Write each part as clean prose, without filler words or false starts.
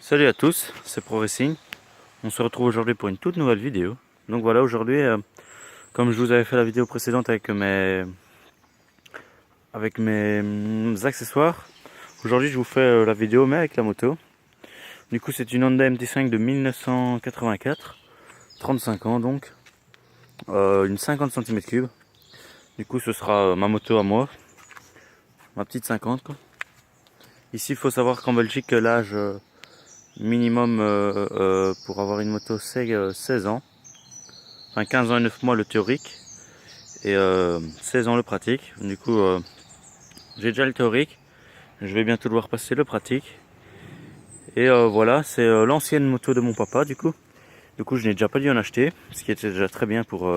Salut à tous, c'est ProRacing. On se retrouve aujourd'hui pour une toute nouvelle vidéo. Donc voilà, aujourd'hui, comme je vous avais fait la vidéo précédente avec mes accessoires, aujourd'hui je vous fais la vidéo mais avec la moto. Du coup c'est une Honda MT5 de 1984, 35 ans donc, une 50 cm3. Du coup ce sera ma moto à moi, ma petite 50 quoi. Ici il faut savoir qu'en Belgique l'âge minimum pour avoir une moto c'est 16 ans. Enfin 15 ans et 9 mois le théorique et 16 ans le pratique. Du coup j'ai déjà le théorique, je vais bientôt devoir passer le pratique. Et voilà, c'est l'ancienne moto de mon papa du coup. Du coup je n'ai déjà pas dû en acheter, ce qui était déjà très bien pour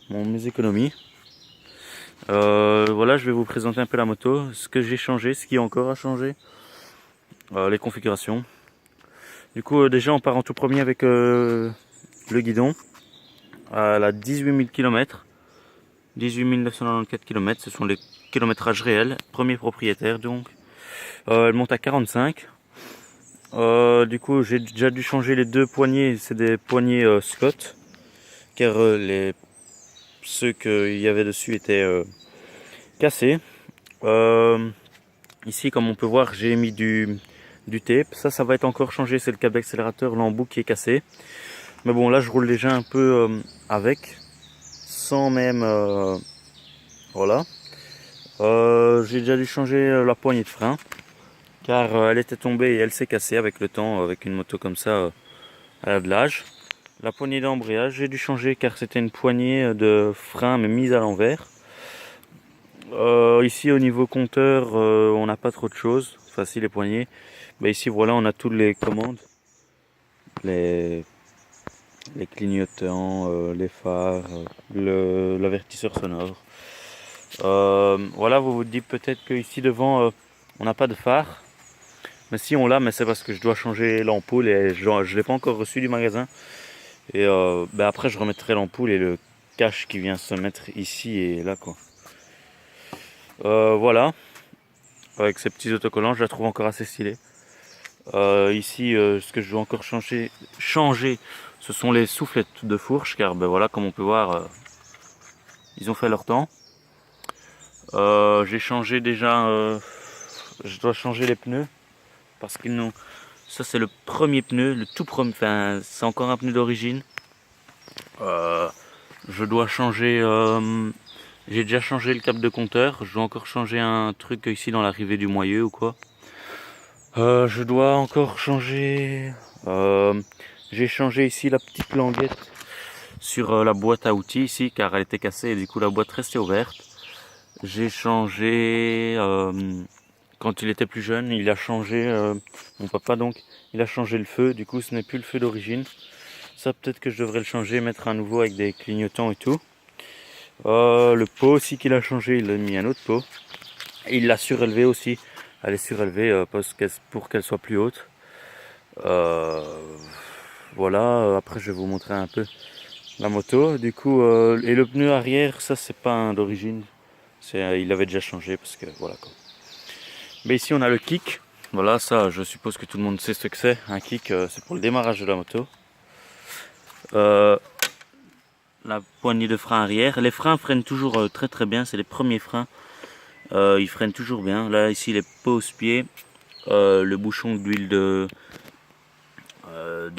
mes économies. Voilà, je vais vous présenter un peu la moto, ce que j'ai changé, ce qui est encore à changer, les configurations. Du coup déjà on part en tout premier avec le guidon. Elle a 18 000 km. 18 994 km, ce sont les kilométrages réels, premier propriétaire donc. Elle monte à 45. Du coup j'ai déjà dû changer les deux poignées, c'est des poignées Scott, car ceux qu'il y avait dessus étaient cassés. Ici comme on peut voir j'ai mis du tape, ça va être encore changé, c'est le câble d'accélérateur, l'embout qui est cassé. Mais bon là je roule déjà un peu avec, sans même... voilà. J'ai déjà dû changer la poignée de frein car elle était tombée et elle s'est cassée avec le temps, avec une moto comme ça, elle a de l'âge. La poignée d'embrayage j'ai dû changer car c'était une poignée de frein mais mise à l'envers. Ici au niveau compteur on n'a pas trop de choses, enfin si les poignées. Ici voilà on a toutes les commandes, les clignotants, les phares, l'avertisseur sonore. Voilà, vous vous dites peut-être qu'ici devant on n'a pas de phare. Mais si on l'a, mais c'est parce que je dois changer l'ampoule et je ne l'ai pas encore reçu du magasin. Et après je remettrai l'ampoule et le cache qui vient se mettre ici et là quoi. Voilà, avec ces petits autocollants, je la trouve encore assez stylée. Ici, ce que je dois encore changer, ce sont les soufflettes de fourche, car voilà, comme on peut voir, ils ont fait leur temps. J'ai changé déjà, je dois changer les pneus parce qu'ils n'ont. Ça c'est le premier pneu, le tout premier, enfin c'est encore un pneu d'origine. Je dois changer, j'ai déjà changé le câble de compteur, je dois encore changer un truc ici dans l'arrivée du moyeu ou quoi. Je dois encore changer, j'ai changé ici la petite languette sur la boîte à outils ici car elle était cassée et du coup la boîte restait ouverte. J'ai changé, quand il était plus jeune, il a changé, mon papa donc, il a changé le feu, du coup ce n'est plus le feu d'origine. Ça peut-être que je devrais le changer, mettre un nouveau avec des clignotants et tout. Le pot aussi qu'il a changé, il a mis un autre pot. Et il l'a surélevé aussi, elle est surélevée pour qu'elle soit plus haute. Voilà, après je vais vous montrer un peu la moto. Du coup, et le pneu arrière, ça c'est pas un d'origine. Il avait déjà changé parce que voilà quoi. Mais ici on a le kick. Voilà, ça je suppose que tout le monde sait ce que c'est. Un kick, c'est pour le démarrage de la moto. La poignée de frein arrière. Les freins freinent toujours très très bien. C'est les premiers freins. Ils freinent toujours bien. Là ici les pose-pieds. Le bouchon d'huile de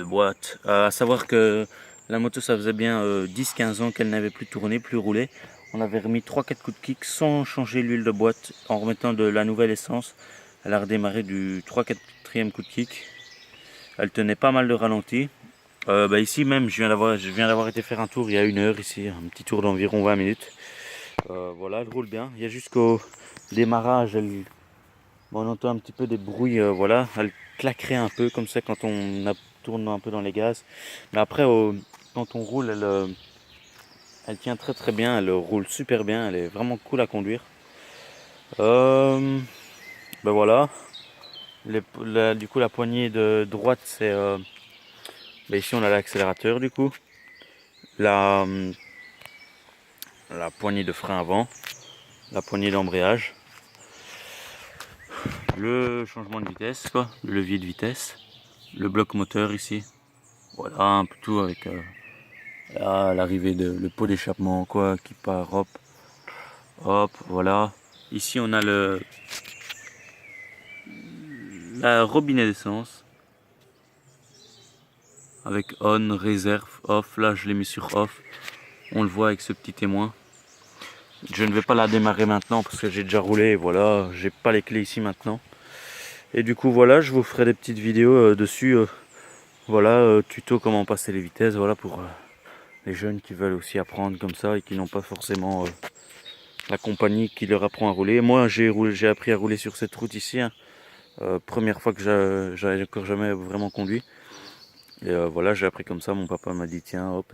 boîte. À savoir que la moto ça faisait bien 10-15 ans qu'elle n'avait plus tourné, plus roulé. On avait remis 3-4 coups de kick sans changer l'huile de boîte, en remettant de la nouvelle essence. Elle a redémarré du 3-4e coup de kick. Elle tenait pas mal de ralenti. Ici même je viens d'avoir été faire un tour il y a 1 heure ici, un petit tour d'environ 20 minutes. Voilà, elle roule bien. Il y a jusqu'au démarrage, on entend un petit peu des bruits, voilà, elle claquerait un peu comme ça quand on tourne un peu dans les gaz. Mais après, quand on roule, elle tient très très bien, elle roule super bien, elle est vraiment cool à conduire. Voilà, du coup la poignée de droite, c'est... ici on a l'accélérateur du coup, la poignée de frein avant, la poignée d'embrayage, le changement de vitesse, quoi, le levier de vitesse. le bloc moteur ici. Voilà, un peu tout avec là, l'arrivée de le pot d'échappement quoi qui part, hop, hop, voilà. Ici on a la robinet d'essence avec on, réserve, off. Là je l'ai mis sur off. On le voit avec ce petit témoin. Je ne vais pas la démarrer maintenant parce que j'ai déjà roulé et voilà, j'ai pas les clés ici maintenant. Et du coup voilà, je vous ferai des petites vidéos dessus. Voilà, tuto comment passer les vitesses, voilà pour les jeunes qui veulent aussi apprendre comme ça et qui n'ont pas forcément la compagnie qui leur apprend à rouler. Moi j'ai appris à rouler sur cette route ici, hein. Première fois que j'avais encore jamais vraiment conduit. Et voilà, j'ai appris comme ça, mon papa m'a dit tiens hop.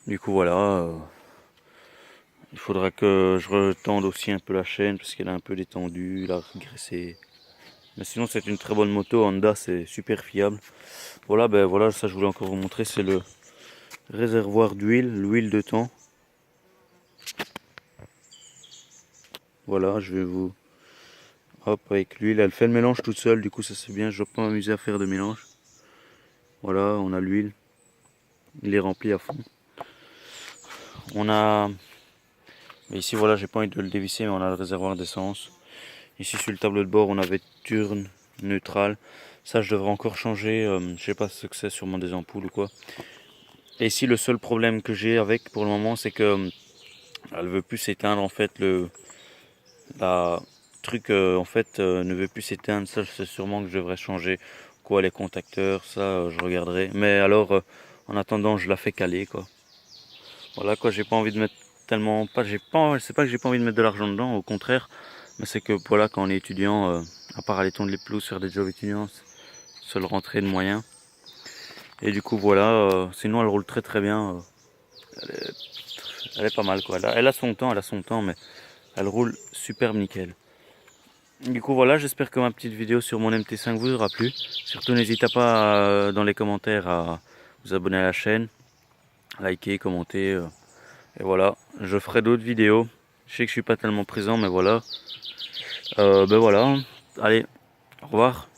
Du coup voilà, il faudra que je retende aussi un peu la chaîne parce qu'elle est un peu détendue, la régressée. Mais sinon c'est une très bonne moto, Honda, c'est super fiable. Voilà, ben voilà, ça je voulais encore vous montrer, c'est le réservoir d'huile, l'huile de temps. Voilà, je vais vous... Hop, avec l'huile, elle fait le mélange toute seule, du coup ça c'est bien, je ne dois pas m'amuser à faire de mélange. Voilà, on a l'huile, il est rempli à fond. On a... Ici voilà, j'ai pas envie de le dévisser, mais on a le réservoir d'essence. Ici sur le tableau de bord, on avait turn, neutral. Ça je devrais encore changer, je sais pas ce que c'est, sûrement des ampoules ou quoi. Et ici le seul problème que j'ai avec pour le moment, c'est que elle veut plus s'éteindre en fait, la truc en fait ne veut plus s'éteindre. Ça c'est sûrement que je devrais changer quoi, les contacteurs, ça je regarderai. Mais alors en attendant je la fais caler quoi. Voilà quoi, j'ai pas envie de mettre tellement, pas j'ai pas, c'est pas que j'ai pas envie de mettre de l'argent dedans, au contraire, mais c'est que voilà, quand on est étudiant, à part aller tondre les pelouses, faire des jobs étudiants, seule rentrée de moyens. Et du coup voilà, sinon elle roule très très bien, elle est pas mal quoi. Elle a son temps, mais elle roule super nickel. Du coup voilà, j'espère que ma petite vidéo sur mon MT5 vous aura plu. Surtout n'hésitez pas dans les commentaires à vous abonner à la chaîne, liker, commenter. Et voilà, je ferai d'autres vidéos. Je sais que je suis pas tellement présent, mais voilà. Ben voilà, allez, au revoir.